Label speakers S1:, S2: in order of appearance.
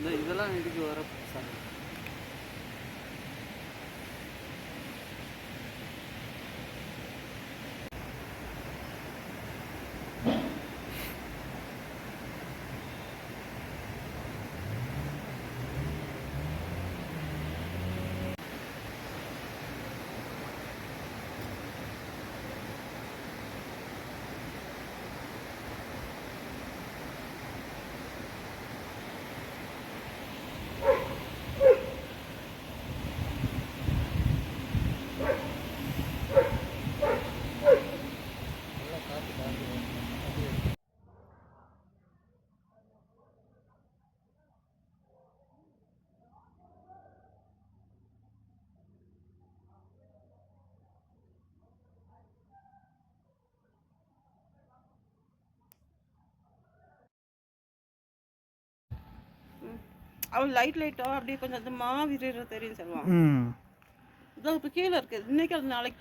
S1: இதெல்லாம் இதுக்கு வர சார். அவன் லைட்டாக அப்படியே கொஞ்சம் அந்த மாவிடுற தெரியும் சொல்லுவான். இதோ இப்போ கீழே இருக்குது, இன்னைக்கு அது நாளைக்கு